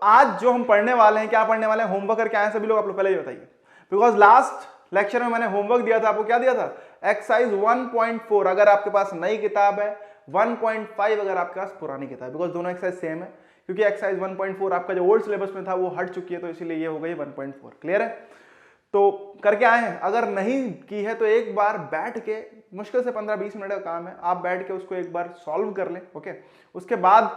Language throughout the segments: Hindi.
आज जो हम पढ़ने वाले हैं, क्या पढ़ने वाले हैं, होमवर्क करके आए सभी लोग, आप लोग पहले ये बताइए। बिकॉज लास्ट लेक्चर में मैंने होमवर्क दिया था आपको, क्या दिया था, एक्सरसाइज 1.4 अगर आपके पास नई किताब है, 1.5 अगर आपके पास पुरानी किताब है, बिकॉज दोनों एक्सरसाइज सेम है, क्योंकि एक्सरसाइज 1.4 आपका जो ओल्ड सिलेबस में था वो हट चुकी है, तो इसीलिए ये हो गई 1.4। क्लियर है? तो करके आए हैं, अगर नहीं की है तो एक बार बैठ के, मुश्किल से 15-20 मिनट का काम है, आप बैठ के उसको एक बार सॉल्व कर लें। ओके, उसके बाद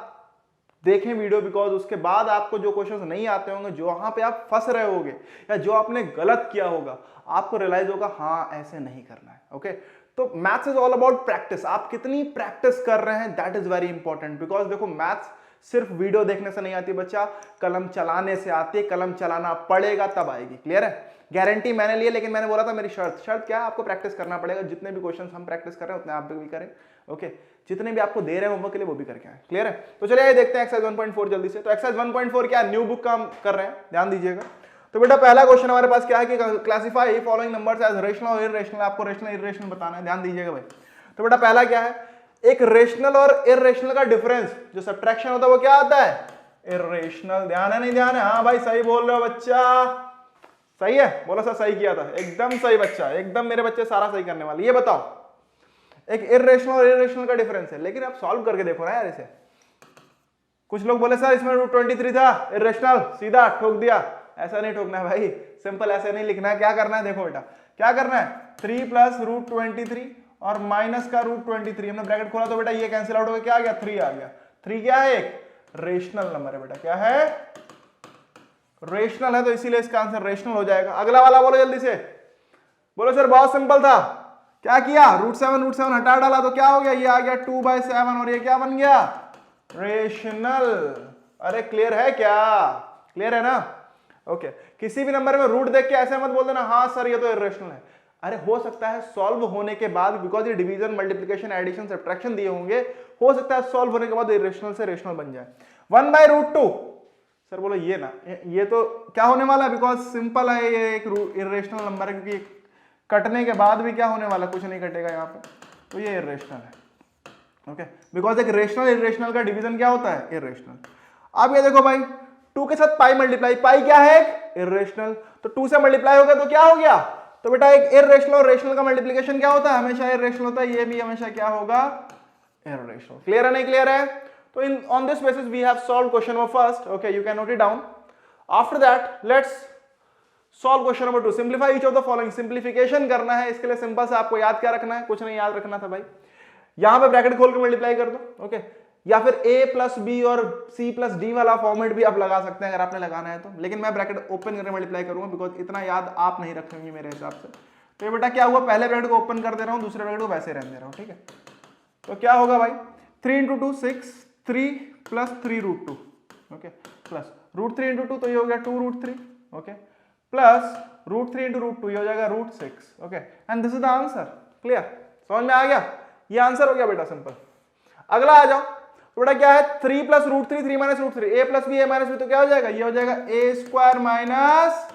देखें वीडियो, बिकॉज उसके बाद आपको जो क्वेश्चंस नहीं आते होंगे, जो वहां पे आप फंस रहे होगे या जो आपने गलत किया होगा, आपको रियलाइज होगा हाँ ऐसे नहीं करना है। ओके, तो maths is all about practice. आप कितनी प्रैक्टिस कर रहे हैं, that is very important. Because देखो, मैथ्स सिर्फ वीडियो देखने से नहीं आती बच्चा, कलम चलाने से आती है, कलम चलाना पड़ेगा तब आएगी। क्लियर है? गारंटी मैंने ली है, लेकिन मैंने बोला था मेरी शर्त क्या है, आपको प्रैक्टिस करना पड़ेगा। जितने भी क्वेश्चन हम प्रैक्टिस कर रहे हैं उतने आप भी करें। ओके, जितने भी आपको दे रहे हैं होमवर्क के लिए वो भी करके आए। क्लियर है? तो चलिए ये देखते हैं एक्सरसाइज 1.4 जल्दी से। तो एक्सरसाइज 1.4 क्या, न्यू बुक का हम कर रहे हैं, ध्यान दीजिएगा। तो बेटा पहला क्वेश्चन हमारे पास क्या है कि classify following numbers as rational और इररेशनल। आपको रेशनल इररेशनल बताना है, ध्यान दीजिएगा भाई। तो बेटा पहला क्या है, एक रेशनल और इररेशनल का डिफरेंस जो सब्ट्रैक्शन होता है वो क्या आता है, इररेशनल। ध्यान है नहीं ध्यान है? हाँ भाई सही बोल रहे हो बच्चा, सही है, बोला सर सही किया था, एकदम सही बच्चा, एकदम मेरे बच्चे सारा सही करने वाले। ये बताओ, एक इररेशनल और इररेशनल का डिफरेंस है, लेकिन आप सॉल्व करके देखो ना यार इसे। कुछ लोग बोले सर इसमें रूट 23 था, इररेशनल, सीधा ठोक दिया। ऐसा नहीं ठोकना है भाई, सिंपल ऐसे नहीं लिखना है। क्या करना है, देखो बेटा क्या करना है, 3 प्लस रूट 23 और माइनस का रूट 23, हमने ब्रैकेट खोला तो बेटा ये कैंसिल आउट हो गया, क्या आ गया, 3 आ गया। 3 क्या है, एक रेशनल नंबर है बेटा, क्या है, रेशनल है, तो इसीलिए इसका आंसर रेशनल हो जाएगा। अगला वाला बोलो जल्दी से, बोलो सर बहुत सिंपल था, क्या किया, रूट 7 हटा डाला तो क्या हो गया, ये आ गया 2/7 और ये क्या बन गया, रेशनल। अरे क्लियर है क्या, क्लियर है ना? ओके, किसी भी नंबर में रूट देख के ऐसे मत बोल देना हाँ सर ये तो इररेशनल है। अरे हो सकता है सॉल्व होने के बाद, बिकॉज ये डिवीजन मल्टीप्लिकेशन एडिशन सब्ट्रैक्शन दिए होंगे, हो सकता है सॉल्व होने के बाद इररेशनल से रेशनल बन जाए। 1/√2 सर बोलो ये ना, ये तो क्या होने वाला है, बिकॉज सिंपल है, ये एक इररेशनल नंबर है, क्योंकि कटने के बाद भी क्या होने वाला, कुछ नहीं कटेगा यहाँ पे, तो ये इररेशनल है। ओके, बिकॉज एक रेशनल इररेशनल का डिवीजन क्या होता है, इररेशनल। अब ये देखो भाई, 2 के साथ पाई मल्टीप्लाई, पाई क्या है, एक इररेशनल, तो 2 से मल्टीप्लाई हो गया तो क्या हो गया, तो बेटा एक इररेशनल और रेशनल का मल्टीप्लिकेशन क्या होता है, हमेशा इररेशनल होता है, ये भी हमेशा क्या होगा, इररेशनल। क्लियर है नहीं क्लियर है? तो on this basis we have solved question number first. Okay, you can note it down. After that let's solve question number 2. Simplify each of the following. Simplification करना है, इसके लिए सिंपल से आपको याद क्या रखना है, कुछ नहीं याद रखना था भाई, यहां पे ब्रैकेट खोल के मल्टीप्लाई कर दो। ओके, या फिर a प्लस बी और c प्लस डी वाला फॉर्मेट भी आप लगा सकते हैं अगर आपने लगाना है तो, लेकिन मैं ब्रैकेट ओपन करके मल्टीप्लाई करूंगा, बिकॉज इतना याद आप नहीं रखेंगे मेरे हिसाब से। तो ये बेटा क्या हुआ, पहले ब्रैकेट को ओपन कर दे रहा हूं, दूसरे ब्रैकेट को वैसे रहने दे रहा हूं। ठीक है, तो क्या होगा भाई, 3 × 2 6, 3 प्लस 3√2, ओके, प्लस √3 × 2 तो ये हो गया 2√3, ओके, प्लस √3 × √2 ये हो जाएगा √6, okay, and this is the answer. Clear, समझ में आ गया, ये आंसर हो गया बेटा, सिंपल। अगला आ जाओ, तो बेटा क्या है, 3 plus √3, 3 minus √3, a plus B a minus B, तो क्या हो जाएगा, ये हो जाएगा a² माइनस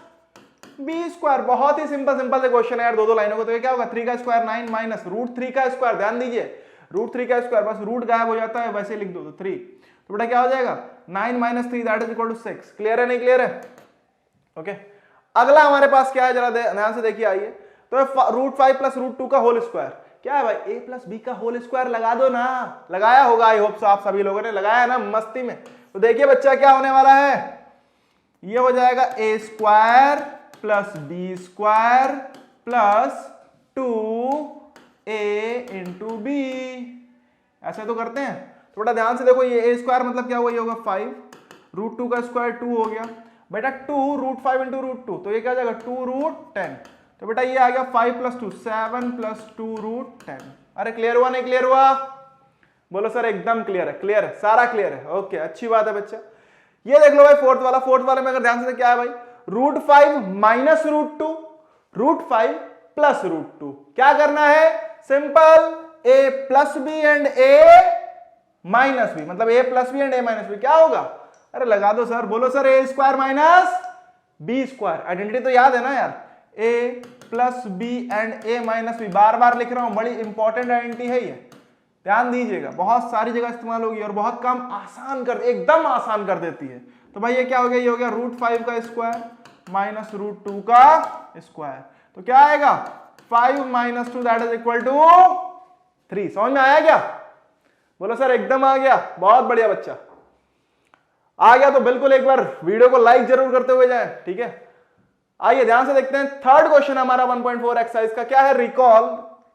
b²। बहुत ही सिंपल से क्वेश्चन है यार, दो लाइनों को, तो ये क्या होगा, 3 का स्क्वायर 9 माइनस √3 का स्क्वायर, ध्यान दीजिए √3 का स्क्वायर, बस रूट गायब हो जाता है, वैसे लिख दो तो 3, तो बेटा क्या हो जाएगा 9 minus 3 that is equal to 6। Clear है नहीं क्लियर है? ओके, अगला हमारे पास क्या है, जरा ध्यान से देखिए, आइए, तो √5 प्लस √2 का होल स्क्वायर, क्या है भाई, a प्लस बी का होल स्क्वायर लगा दो ना, लगाया होगा, आई होप सो आप सभी लोगों ने लगाया ना मस्ती में। तो देखिए बच्चा क्या होने वाला है, ये हो जाएगा a² plus b² plus 2a × b, ऐसे तो करते हैं। तो बेटा ध्यान से देखो, ये a² मतलब क्या हुआ, ये होगा 5, √2 का स्क्वायर 2 हो गया बेटा, 2 √5 × √2, तो ये क्या हो जाएगा 2√10, तो बेटा ये आ गया 5 प्लस 2 7 प्लस 2√10। अरे क्लियर हुआ नहीं क्लियर हुआ, बोलो सर एकदम क्लियर है, क्लियर है, सारा क्लियर है। ओके, अच्छी बात है बच्चा। ये देख लो भाई फोर्थ वाले में अगर ध्यान से क्या है भाई, √5 माइनस √2, √5 प्लस √2, क्या करना है, simple, a plus B and a minus B, मतलब a plus B and a minus B क्या होगा, अरे लगा दो सर, बोलो sir a² minus b², identity तो याद है ना यार, a plus B and a minus B, बार बार लिख रहा हूं, बड़ी इंपॉर्टेंट आइडेंटिटी है ये, ध्यान दीजिएगा, बहुत सारी जगह इस्तेमाल होगी और बहुत काम आसान कर, एकदम आसान कर देती है। तो भाई ये क्या हो गया, ये हो गया √5 का स्क्वायर माइनस √2 का स्क्वायर। तो क्या आएगा 5 - 2 दैट इज इक्वल टू 3। समझ में आया क्या? बोलो सर एकदम आ गया, बहुत बढ़िया बच्चा। आ गया तो बिल्कुल एक बार वीडियो को लाइक जरूर करते हुए जाए, ठीक है। आइए ध्यान से देखते हैं थर्ड क्वेश्चन हमारा 1.4 एक्सरसाइज का। क्या है? रिकॉल।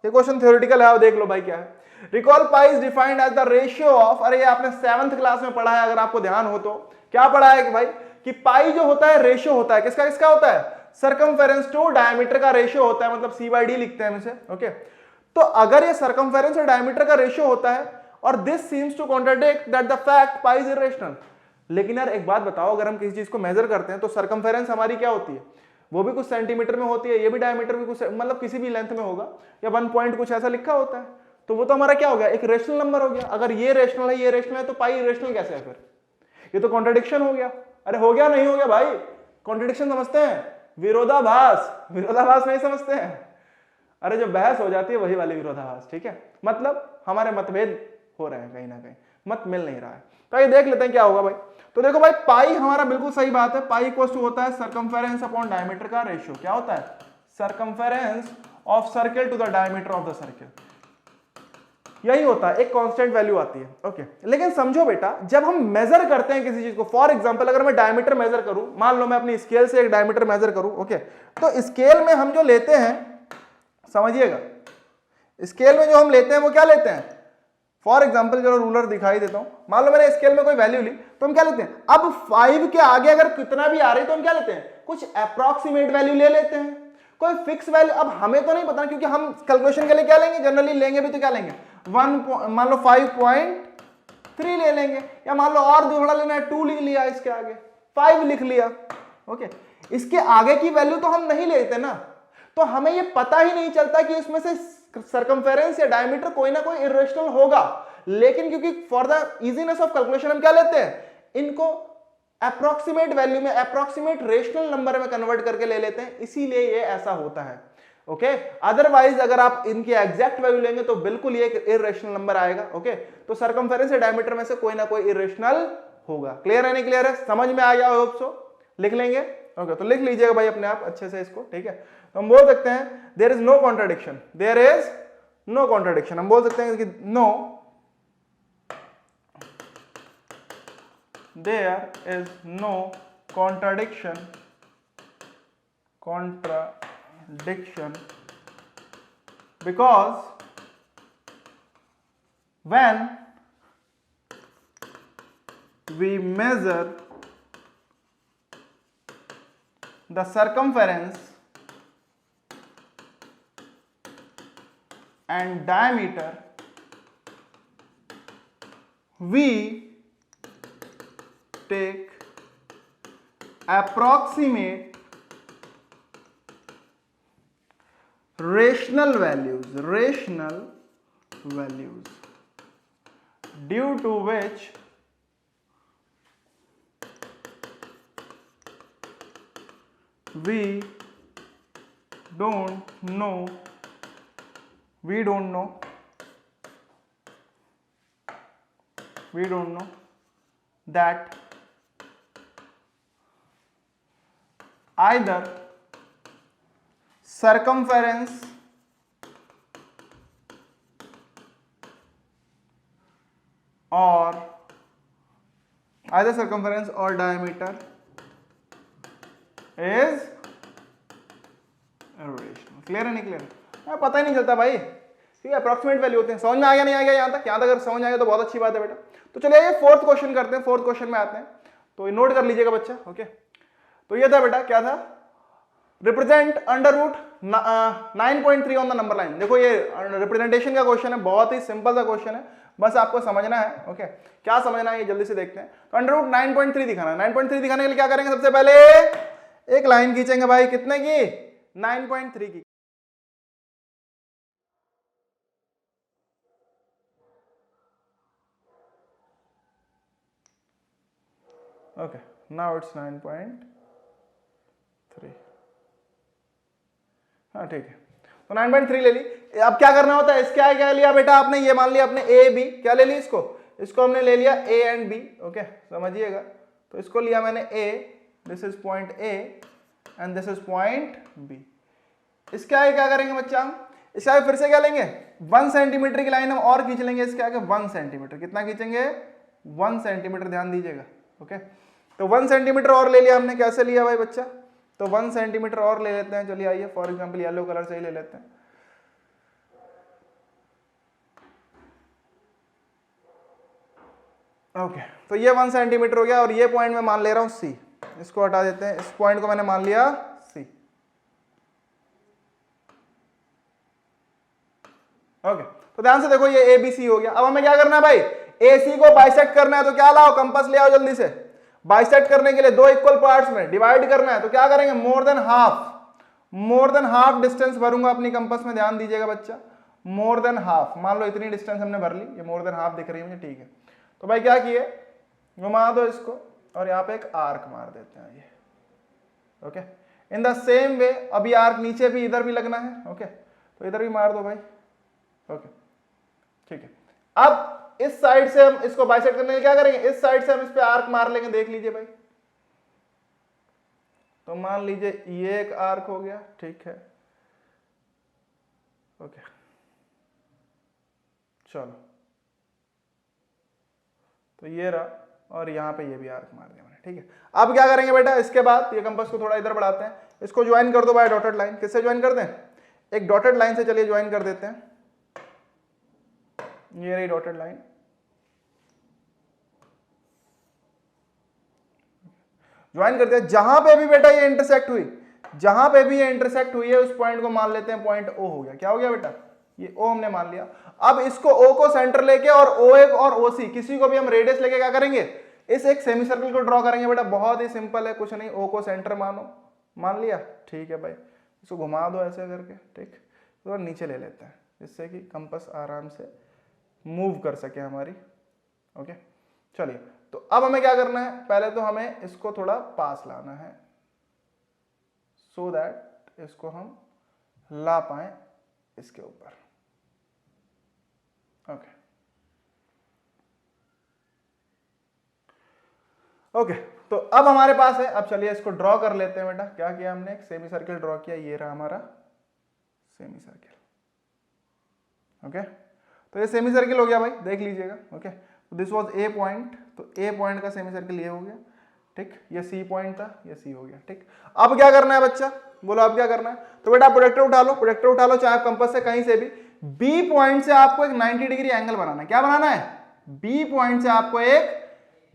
ये क्वेश्चन थ्योरेटिकल है, देख लो भाई क्या है। Recall pi is defined as the ratio of, अरे ये आपने 7th क्लास में पढ़ा है अगर आपको ध्यान हो तो। क्या पढ़ा है कि भाई कि पाई जो होता है रेशियो होता है किसका किसका होता है, सरकमफेरेंस टू डायमीटर का रेशियो होता है, मतलब C/D लिखते हैं हम इसे, ओके। तो अगर ये सरकमफेरेंस और डायमीटर का रेशियो होता है और this seems to contradict that the fact pi is irrational. लेकिन यार एक बात बताओ, अगर हम किसी चीज को मेजर करते हैं तो सरकमफेरेंस हमारी क्या होती है, वो भी कुछ सेंटीमीटर में होती है, ये भी डायमीटर भी कुछ मतलब किसी भी लेंथ में होगा, या 1 पॉइंट कुछ ऐसा लिखा होता है। तो वो तो हमारा क्या हो गया, एक रेशनल नंबर हो गया। अगर ये रेशनल है ये रेशनल है तो पाई इरेशनल कैसे है फिर? ये तो कॉन्ट्रडिक्शन हो गया। अरे हो गया नहीं हो गया भाई? कॉन्ट्रडिक्शन समझते हैं, विरोधाभास। विरोधाभास नहीं समझते हैं? अरे जो बहस हो जाती है वही वाली विरोधाभास, ठीक है। मतलब हमारे मतभेद हो रहे हैं, कहीं ना कहीं मत मिल नहीं रहा है। तो ये देख लेते हैं क्या होगा भाई। तो देखो भाई पाई हमारा बिल्कुल सही बात है, पाई इक्वल टू होता है सरकमफेरेंस अपॉन डायमीटर का रेशियो। क्या होता है? Circumference of circle to the diameter of the circle, यही होता है, एक कांस्टेंट वैल्यू आती है, ओके। लेकिन समझो बेटा, जब हम मेजर करते हैं किसी चीज को, फॉर एग्जांपल अगर मैं डायमीटर मेजर करूं, मान लो मैं अपनी स्केल से एक डायमीटर मेजर करूं, ओके, तो स्केल में हम जो लेते हैं, समझिएगा, स्केल में जो हम लेते हैं वो क्या लेते हैं, फॉर एग्जाम्पल चलो रूलर दिखाई देता हूं, मान लो मैंने स्केल में कोई वैल्यू ली, तो हम क्या लेते हैं, अब 5 के आगे अगर कितना भी आ रही तो हम क्या लेते हैं, कुछ अप्रॉक्सीमेट वैल्यू ले लेते हैं, कोई फिक्स वैल्यू। अब हमें तो नहीं पता क्योंकि हम कैलकुलेशन के लिए क्या लेंगे, जनरली लेंगे भी तो क्या लेंगे, 1 मान लो 5.3 ले लेंगे, या मान लो और थोड़ा लेना है 2 लिख लिया, इसके आगे 5 लिख लिया, ओके। इसके आगे की वैल्यू तो हम नहीं लेते ना, तो हमें ये पता ही नहीं चलता कि इसमें से सरकमफेरेंस या डायमीटर कोई ना कोई इरेशनल होगा। लेकिन क्योंकि for the easiness of calculation हम क्या लेते हैं, इनको अप्रॉक्सीमेट वैल्यू में, अप्रॉक्सीमेट रेशनल नंबर में कन्वर्ट करके ले लेते हैं, इसीलिए ये ऐसा होता है, ओके। अदरवाइज अगर आप इनकी एग्जैक्ट वैल्यू लेंगे तो बिल्कुल ये इरेशनल नंबर आएगा, ओके। तो सरकमफेरेंस या डायमीटर में से कोई ना कोई इरेशनल होगा। क्लियर है नहीं क्लियर है? समझ में आ गया? Hope so. लिख लेंगे, ओके। तो लिख लीजिएगा भाई अपने आप अच्छे से इसको, ठीक है। तो हम बोल सकते हैं there is no contradiction, there is no contradiction. हम बोल सकते हैं कि no, there is no contradiction because when we measure the circumference and diameter, we take approximate rational values due to which we don't know that either circumference or diameter is irrational। Clear है नहीं क्लियर? पता ही नहीं चलता भाई, ठीक है, अप्रॉक्सीमेट वैल्यू होते हैं। समझ में आ गया नहीं आ गया? यहां तक अगर समझ आ गया तो बहुत अच्छी बात है बेटा। तो चलिए ये फोर्थ क्वेश्चन करते हैं, फोर्थ क्वेश्चन में आते हैं, तो ये नोट कर लीजिएगा बच्चा, ओके। तो ये था बेटा, क्या था, represent under root 9.3 on the number line. देखो ये रिप्रेजेंटेशन का क्वेश्चन है, बहुत ही सिंपल सा क्वेश्चन है, बस आपको समझना है, ओके। क्या समझना है ये जल्दी से देखते हैं। तो अंडर रूट 9.3 दिखाना है। 9.3 दिखाने के लिए क्या करेंगे, सबसे पहले एक लाइन खींचेंगे भाई, कितने की, 9.3 की। ओके, नाउ इट्स 9.3, हाँ ठीक है। तो 9.3 ले ली। अब क्या करना होता है, इसके आगे क्या लिया बेटा आपने, ये मान लिया आपने ए बी, क्या ले ली, इसको हमने ले लिया ए एंड बी, ओके, समझिएगा। तो इसको लिया मैंने A, this is point A and this is point B। इसके आगे क्या करेंगे बच्चा हम, इसके आगे फिर से क्या लेंगे 1 सेंटीमीटर की लाइन हम और खींच लेंगे इसके आगे 1 सेंटीमीटर। कितना खींचेंगे 1 सेंटीमीटर, ध्यान दीजिएगा। ओके, तो 1 सेंटीमीटर और ले लिया हमने। कैसे लिया भाई बच्चा, तो 1 सेंटीमीटर और ले लेते हैं। चलिए आइए, फॉर एग्जांपल येलो कलर से ही ले लेते हैं। ओके, तो ये 1 सेंटीमीटर हो गया और ये पॉइंट मैं मान ले रहा हूं C। इसको हटा देते हैं, इस पॉइंट को मैंने मान लिया C। ओके, तो ध्यान से देखो ये ABC हो गया। अब हमें क्या करना है भाई, AC को बाइसेक्ट करना है, तो क्या लाओ, कंपास ले आओ जल्दी से। बाइसेक्ट करने के लिए दो इक्वल पार्ट्स में डिवाइड करना है, तो क्या करेंगे मोर देन हाफ डिस्टेंस भरूंगा अपनी कंपास में। ध्यान दीजिएगा बच्चा, मोर देन हाफ। मान लो इतनी डिस्टेंस हमने भर ली, ये मोर देन हाफ दिख रही है मुझे, ठीक है। तो भाई क्या किए, घुमा दो इसको और यहाँ पे एक आर्क मार देते हैं ये। Okay, in the same way अभी आर्क नीचे भी इधर भी लगना है। ओके, तो इधर भी मार दो भाई। ओके, ठीक है। अब इस साइड से हम इसको बाइसेक्ट करने के लिए क्या करेंगे, इस साइड से हम इस पे आर्क मार लेंगे। देख लीजिए भाई, तो मान लीजिए ये एक आर्क हो गया, ठीक है। ओके, चलो, तो ये रहा और यहां पे ये भी आर्क मार दिया मैंने, ठीक है। अब क्या करेंगे बेटा, इसके बाद ये कंपास को थोड़ा इधर बढ़ाते हैं, इसको ज्वाइन कर दो बाय डॉटेड लाइन। किससे ज्वाइन कर दें, एक डॉटेड लाइन से। चलिए ज्वाइन कर देते हैं, ये रही डॉटेड लाइन। ज्वाइन करते हैं, जहां पे भी बेटा ये इंटरसेक्ट हुई, जहां पे भी ये इंटरसेक्ट हुई है उस पॉइंट को मान लेते हैं पॉइंट O हो गया। क्या हो गया बेटा, ये O हमने मान लिया। अब इसको O को सेंटर लेके और O1 और OC किसी को भी हम रेडियस लेके क्या करेंगे, इस एक सेमी सर्कल को ड्रॉ करेंगे। बेटा बहुत ही सिंपल है, कुछ नहीं, O को सेंटर मानो, मान लिया, ठीक है भाई। इसको घुमा दो ऐसे करके, ठीक, तो नीचे ले लेते हैं जिससे कि कंपास आराम से मूव कर सके हमारी। ओके, चलिए, तो अब हमें क्या करना है, पहले तो हमें इसको थोड़ा पास लाना है सो दैट इसको हम ला पाए इसके ऊपर। ओके, ओके, तो अब हमारे पास है। अब चलिए इसको ड्रॉ कर लेते हैं बेटा। क्या किया हमने, एक सेमी सर्कल ड्रॉ किया, ये रहा हमारा सेमी सर्कल। ओके, तो ये सेमी सर्कल हो गया भाई, देख लीजिएगा। ओके, तो दिस वाज A पॉइंट, तो A पॉइंट का सेमी सर्कल ये हो गया, ठीक। ये C पॉइंट था, ये C हो गया, ठीक। अब क्या करना है बच्चा, बोलो अब क्या करना है। तो बेटा प्रोजेक्टर उठा लो, प्रोजेक्टर उठा लो, चाहे आप कंपास से कहीं से भी। B पॉइंट से आपको एक 90 डिग्री एंगल बनाना है। क्या बनाना है, B पॉइंट से आपको एक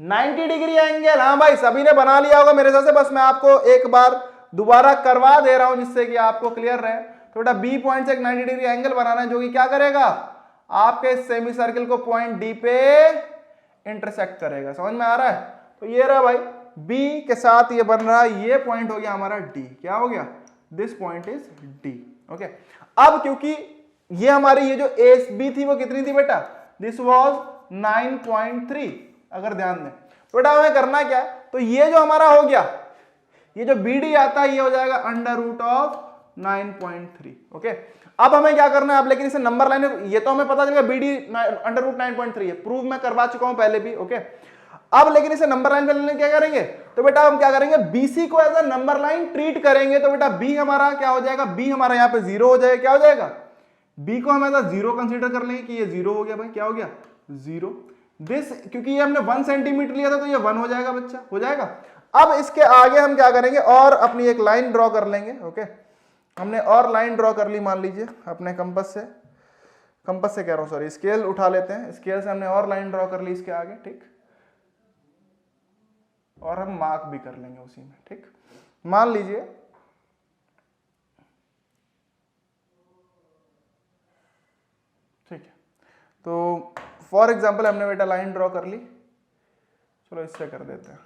90 डिग्री एंगल। हाँ भाई, सभी ने बना लिया होगा मेरे साथ से, बस मैं आपको एक बार दोबारा करवा दे रहा हूं जिससे कि आपको क्लियर रहे। तो बेटा B पॉइंट से एक 90 डिग्री एंगल बनाना है, जो कि क्या करेगा, आपके सेमी सर्कल को पॉइंट D पे इंटरसेक्ट करेगा। समझ में आ रहा है, तो ये रहा भाई B के साथ ये बन रहा है, ये पॉइंट हो गया हमारा D। क्या हो गया, this point is D। Okay, अब क्योंकि ये हमारी ये जो AB थी वो कितनी थी बेटा, दिस वाज 9.3। अगर ध्यान दें तो बेटा हमें करना क्या है, तो ये जो हमारा हो गया, ये जो BD आता है ये हो जाएगा अंडर रूट ऑफ 9.3। ओके, अब हमें क्या करना है, अब लेकिन इसे नंबर लाइन, ये तो हमें पता चलेगा BD अंडर रूट 9.3 है, प्रूव मैं करवा चुका हूं पहले भी। ओके, अब लेकिन इसे नंबर लाइन पे लेने क्या करेंगे, तो बेटा हम क्या करेंगे, BC को as a number line treat करेंगे। तो बेटा B हमारा क्या हो जाएगा, B हमारा यहाँ पे 0 हो जाएगा। क्या हो जाएगा, B को हम एज अ 0 कंसीडर कर लेंगे कि ये 0 हो गया भाई। क्या हो गया, 0। दिस क्योंकि ये हमने 1 सेंटीमीटर लिया था तो ये 1 हो जाएगा बच्चा, हो जाएगा। अब इसके आगे हम क्या करेंगे, और अपनी एक लाइन ड्रॉ कर लेंगे। ओके, हमने और लाइन ड्रॉ कर ली, मान लीजिए अपने कंपास से कह रहा हूं, सॉरी, स्केल उठा लेते हैं। स्केल से हमने और लाइन ड्रॉ कर ली इसके आगे, ठीक, और हम मार्क भी कर लेंगे उसी में, ठीक। मान लीजिए ठीक है, तो फॉर एग्जाम्पल हमने बेटा लाइन ड्रॉ कर ली, चलो इससे कर देते हैं,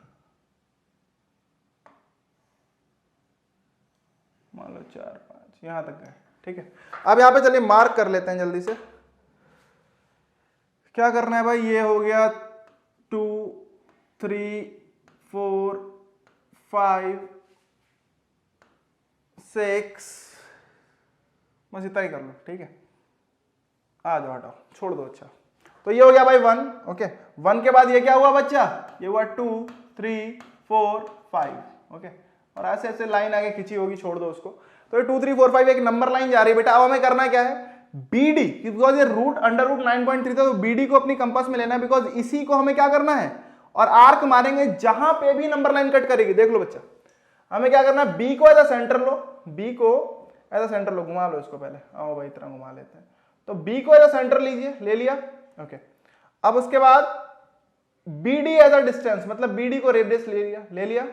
मान लो 4 5 यहां तक गए, ठीक है। अब यहां पे चलिए मार्क कर लेते हैं जल्दी से। क्या करना है भाई, ये हो गया 2 3 4 5 6, बस इतना ही कर लो, ठीक है। आ जाओ, हटाओ, छोड़ दो। अच्छा, तो ये हो गया भाई 1। ओके, 1 के बाद ये क्या हुआ बच्चा, ये हुआ 2 3 4 5 ओके, और ऐसे ऐसे लाइन आगे खींची होगी, छोड़ दो उसको। तो ये 2 3 4 5 एक नंबर लाइन जा रही है बेटा। अब हमें करना क्या है, BD, बिकॉज ये रूट अंडर रूट 9.3 था, तो BD को अपनी कंपास में लेना है, बिकॉज इसी को हमें क्या करना है, और आर्क मारेंगे जहां पे भी नंबर लाइन कट करेगी। देख लो बच्चा, हमें क्या करना है, B को एज अ सेंटर लो, B को एज अ सेंटर लो, घुमा लो इसको पहले, आओ भाई इतना घुमा लेते हैं। तो B को एज अ सेंटर लीजिए, ले लिया ओके। अब उसके बाद BD एज अ डिस्टेंस, मतलब BD को रेडियस ले लिया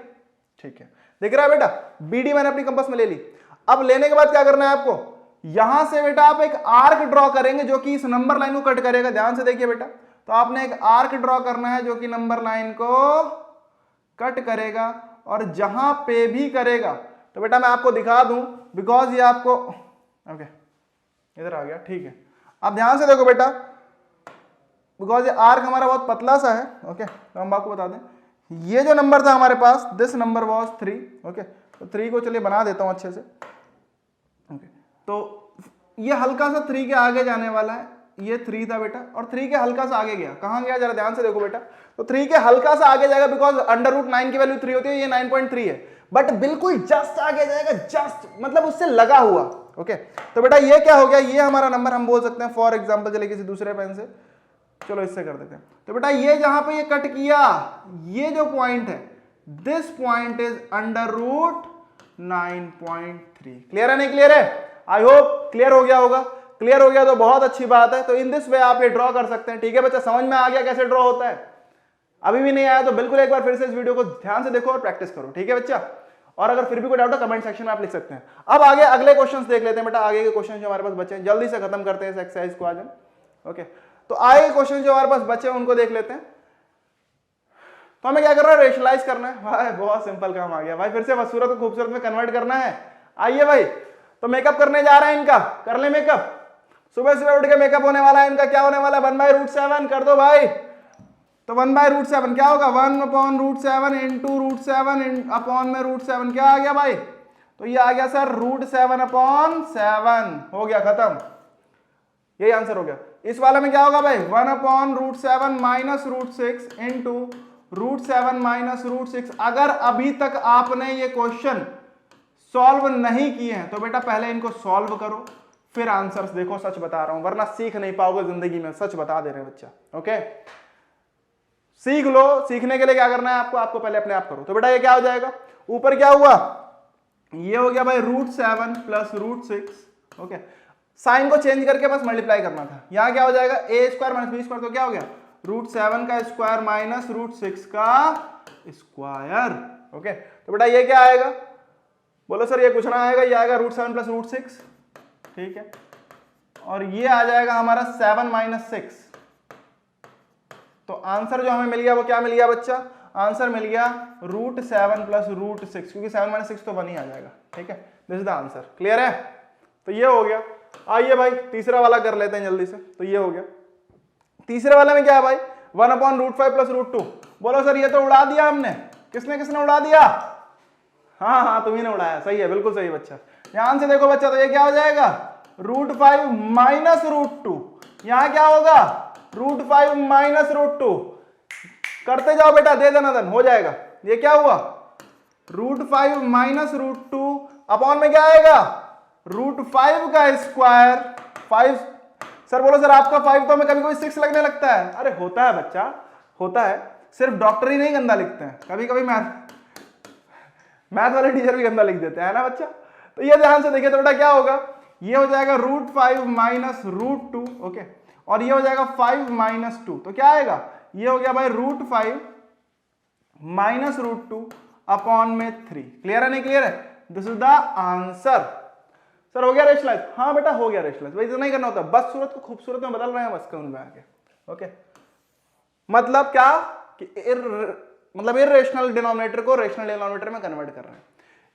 ठीक है। दिख रहा है बेटा, BD मैंने अपनी कंपास में ले ली। अब लेने के बाद क्या करना है आपको, यहां से बेटा आप एक आर्क ड्रॉ करेंगे जो कि इस नंबर लाइन को कट करेगा। ध्यान से देखिए बेटा, तो आपने एक आर्क ड्रॉ करना है जो कि नंबर लाइन को कट करेगा, और जहां पे भी करेगा, तो बेटा मैं आपको दिखा दूं, बिकॉज ये आपको ओके इधर आ गया ठीक है। अब ध्यान से देखो बेटा, बिकॉज ये आर्क हमारा बहुत पतला सा है ओके, तो हम आपको बता दें, ये जो नंबर था हमारे पास, दिस नंबर वाज 3 ओके, तो 3 को चलिए बना देता हूं अच्छे से ओके। तो ये हल्का सा 3 के आगे जाने वाला है, ये 3 था बेटा, और 3 के हल्का सा आगे गया, कहां गया जरा ध्यान से देखो बेटा, तो 3 के हल्का सा आगे जाएगा, बिकॉज अंडर रूट 9 की वैल्यू 3 होती है, ये 9.3 है, बट बिल्कुल जस्ट आगे जाएगा, जस्ट मतलब उससे लगा हुआ ओके। तो बेटा ये क्या हो गया, ये हमारा नंबर हम बोल सकते हैं, फॉर एग्जाम्पल चलिए किसी दूसरे पेन से, चलो इससे कर देते हैं। तो बेटा ये जहां पे ये कट किया, ये जो पॉइंट है, this point is under root 9.3। Clear है नहीं क्लियर है, आई होप क्लियर हो गया होगा। क्लियर हो गया तो बहुत अच्छी बात है। तो इन दिस वे आप ये ड्रॉ कर सकते हैं। ठीक है बच्चा, समझ में आ गया कैसे ड्रॉ होता है? अभी भी नहीं आया तो बिल्कुल एक बार फिर से इस वीडियो को ध्यान से देखो और प्रैक्टिस करो। ठीक है बच्चा, और अगर फिर भी कोई डाउट हो कमेंट सेक्शन में आप लिख सकते हैं। अब आगे अगले क्वेश्चंस देख लेते हैं बेटा, आगे के क्वेश्चन जो हमारे पास बचे हैं जल्दी से खत्म करते हैं इस एक्सरसाइज को आज हम। ओके, तो आगे क्वेश्चन जो हमारे पास बचे हैं उनको देख लेते हैं। तो हमें क्या करना है, रेशनलाइज करना है। भाई बहुत सिंपल काम आ गया भाई, फिर से बदसूरत को खूबसूरत में कन्वर्ट करना है। आइए भाई, तो मेकअप करने जा रहे हैं इनका, कर ले मेकअप। सुबह सुबह उठ के मेकअप होने वाला है इनका, क्या होने वाला है, 1/√7 कर दो भाई। तो 1/√7 क्या होगा, 1/√7 इंटू √7 अपॉन में √7 क्या आ गया भाई, तो ये आ गया सर √7/7 हो गया, खत्म। यही आंसर हो गया। इस वाले में क्या होगा भाई, 1/√7 माइनस √6 इंटू √7 माइनस √6। अगर अभी तक आपने ये क्वेश्चन सॉल्व नहीं किए हैं तो बेटा पहले इनको सॉल्व करो, फिर आंसर्स देखो। सच बता रहा हूं, वरना सीख नहीं पाओगे जिंदगी में, सच बता दे रहे हैं बच्चा। ओके, सीख लो। सीखने के लिए क्या करना है आपको, आपको पहले अपने आप करो। तो बेटा ये क्या हो जाएगा, ऊपर क्या हुआ, ये हो गया भाई √7 प्लस √6। ओके, साइन को चेंज करके बस मल्टीप्लाई करना था। यहां क्या हो जाएगा, a² माइनस b², तो क्या हो गया √7 का स्क्वायर माइनस √6 का स्क्वायर। ओके, तो बेटा ये क्या आएगा, बोलो सर ये कुछ ना आएगा, ये आएगा √7 प्लस √6। ठीक है, और ये आ जाएगा हमारा 7 माइनस 6। तो आंसर जो हमें मिल गया वो क्या मिल गया बच्चा, आंसर मिल गया √7 प्लस √6, क्योंकि 7 माइनस 6 तो 1 ही आ जाएगा। ठीक है, this is the answer. Clear है, तो ये हो गया। आइए भाई तीसरा वाला कर लेते हैं जल्दी से। तो ये हो गया, तीसरे वाले में क्या है भाई, 1/√5 प्लस √2। बोलो सर ये तो उड़ा दिया हमने, किसने किसने उड़ा दिया, हाँ हाँ तुम्ही ने उड़ाया, सही है, बिल्कुल सही बच्चा। ध्यान से देखो बच्चा, तो ये क्या हो जाएगा √5 माइनस √2, यहां क्या होगा √5 माइनस √2। करते जाओ बेटा, दे देना धन, हो जाएगा। ये क्या हुआ √5 माइनस √2 अपॉन में क्या आएगा √5 का स्क्वायर 5। सर बोलो सर आपका 5 तो हमें कभी कभी 6 लगने लगता है। अरे होता है बच्चा, होता है, सिर्फ डॉक्टर ही नहीं गंदा लिखते हैं, कभी कभी मैथ वाले टीचर भी गंदा लिख देते हैं ना बच्चा। तो ये ध्यान से देखिए, तो बेटा क्या होगा, ये हो जाएगा √5 माइनस √2। ओके, और ये हो जाएगा 5 माइनस 2, तो क्या आएगा, ये हो गया भाई √5 माइनस √2 अपॉन में 3। क्लियर है नहीं क्लियर है, this is the answer. Sir हो गया रेशनलाइज, हाँ बेटा हो गया रेशनलाइज। वैसे नहीं करना होता, बस सूरत को खूबसूरत में बदल रहे हैं बस काउंट में आके। ओके, मतलब क्या कि मतलब इरेशनल डिनोमिनेटर को रेशनल डिनोमिनेटर में कन्वर्ट कर रहे हैं।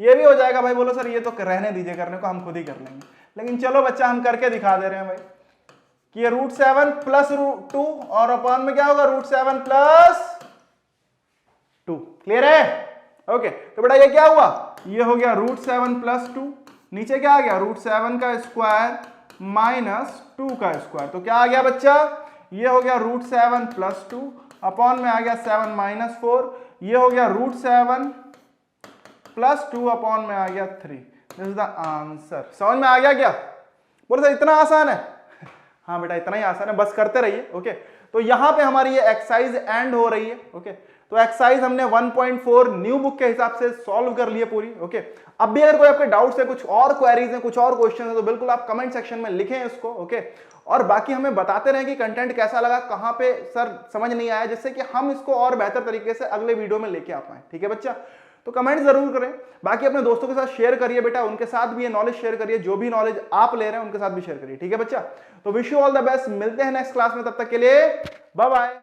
ये भी हो जाएगा भाई। बोलो सर ये तो रहने दीजिए, करने को हम खुद ही कर लेंगे, लेकिन चलो बच्चा हम करके दिखा दे रहे हैं भाई कि ये √7 प्लस √2 और अपॉन में क्या होगा √7 प्लस 2। क्लियर है, ओके। तो बेटा ये क्या हुआ, ये हो गया √7 प्लस 2, नीचे क्या आ गया √7 का स्क्वायर माइनस 2 का स्क्वायर, तो क्या आ गया बच्चा, ये हो गया √7 प्लस 2 अपॉन में आ गया 7 माइनस 4, ये हो गया √7 प्लस 2 अपॉन में आ गया 3। This is the answer. समझ में आ गया क्या? बोले सर इतना आसान है? हाँ बेटा इतना ही आसान है, बस करते रहिए। ओके, तो यहां पे हमारी ये एक्सरसाइज एंड हो रही है। ओके, तो एक्सरसाइज हमने 1.4 न्यू बुक के हिसाब से सॉल्व कर लिए पूरी। ओके, अब भी अगर कोई आपके डाउट्स है, कुछ और क्वेरीज हैं, कुछ और क्वेश्चन है, तो बिल्कुल आप कमेंट सेक्शन में लिखें इसको। ओके, और बाकी हमें बताते रहें कि कंटेंट कैसा लगा, कहां पे सर समझ नहीं आया, जिससे कि हम इसको और बेहतर तरीके से अगले वीडियो में लेके आ पाए। ठीक है बच्चा, तो कमेंट जरूर करें। बाकी अपने दोस्तों के साथ शेयर करिए बेटा, उनके साथ भी ये नॉलेज शेयर करिए, जो भी नॉलेज आप ले रहे हैं उनके साथ भी शेयर करिए। ठीक है बच्चा, तो wish you all the best, मिलते हैं नेक्स्ट क्लास में, तब तक के लिए बाय बाय।